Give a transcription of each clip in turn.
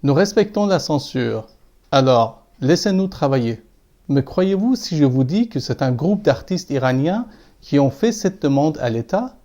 Nous respectons la censure. Alors, laissez-nous travailler. Mais croyez-vous si je vous dis que c'est un groupe d'artistes iraniens qui ont fait cette demande à l'État?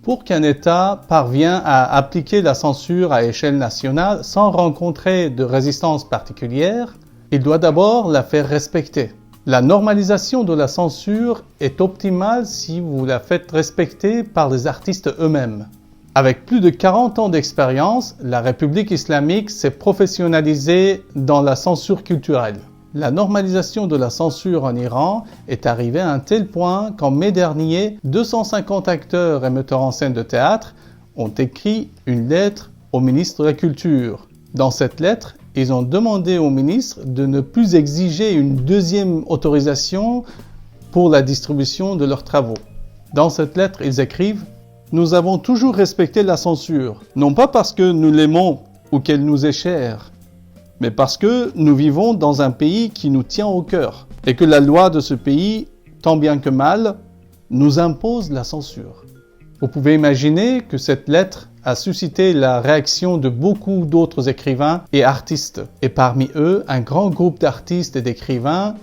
Pour qu'un État parvienne à appliquer la censure à échelle nationale sans rencontrer de résistance particulière, il doit d'abord la faire respecter. La normalisation de la censure est optimale si vous la faites respecter par les artistes eux-mêmes. Avec plus de 40 ans d'expérience, la République islamique s'est professionnalisée dans la censure culturelle. La normalisation de la censure en Iran est arrivée à un tel point qu'en mai dernier, 250 acteurs et metteurs en scène de théâtre ont écrit une lettre au ministre de la Culture. Dans cette lettre, ils ont demandé au ministre de ne plus exiger une deuxième autorisation pour la distribution de leurs travaux. Dans cette lettre, ils écrivent « Nous avons toujours respecté la censure, non pas parce que nous l'aimons ou qu'elle nous est chère, mais parce que nous vivons dans un pays qui nous tient au cœur et que la loi de ce pays, tant bien que mal, nous impose la censure. » Vous pouvez imaginer que cette lettre a suscité la réaction de beaucoup d'autres écrivains et artistes, et parmi eux, un grand groupe d'artistes et d'écrivains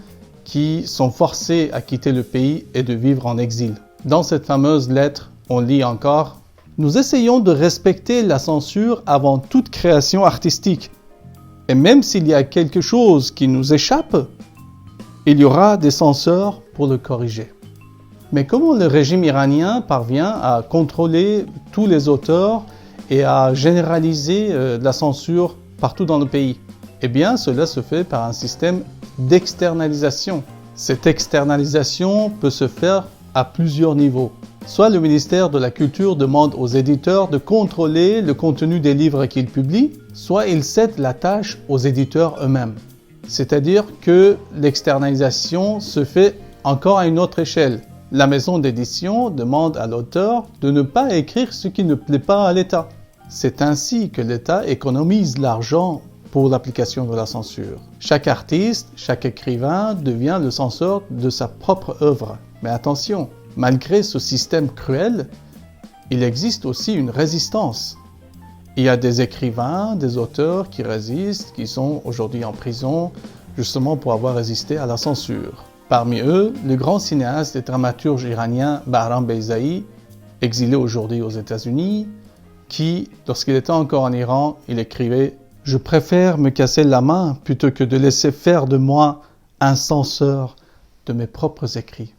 qui sont forcés à quitter le pays et de vivre en exil. Dans cette fameuse lettre, on lit encore « Nous essayons de respecter la censure avant toute création artistique. Et même s'il y a quelque chose qui nous échappe, il y aura des censeurs pour le corriger. » Mais comment le régime iranien parvient à contrôler tous les auteurs et à généraliser la censure partout dans le pays? Eh bien, cela se fait par un système d'externalisation. Cette externalisation peut se faire à plusieurs niveaux. Soit le ministère de la Culture demande aux éditeurs de contrôler le contenu des livres qu'ils publient, soit il cède la tâche aux éditeurs eux-mêmes. C'est-à-dire que l'externalisation se fait encore à une autre échelle. La maison d'édition demande à l'auteur de ne pas écrire ce qui ne plaît pas à l'État. C'est ainsi que l'État économise l'argent pour l'application de la censure. Chaque artiste, chaque écrivain devient le censeur de sa propre œuvre. Mais attention, malgré ce système cruel, il existe aussi une résistance. Il y a des écrivains, des auteurs qui résistent, qui sont aujourd'hui en prison, justement pour avoir résisté à la censure. Parmi eux, le grand cinéaste et dramaturge iranien Bahram Beyzaï, exilé aujourd'hui aux États-Unis, qui, lorsqu'il était encore en Iran, il écrivait « Je préfère me casser la main plutôt que de laisser faire de moi un censeur de mes propres écrits ».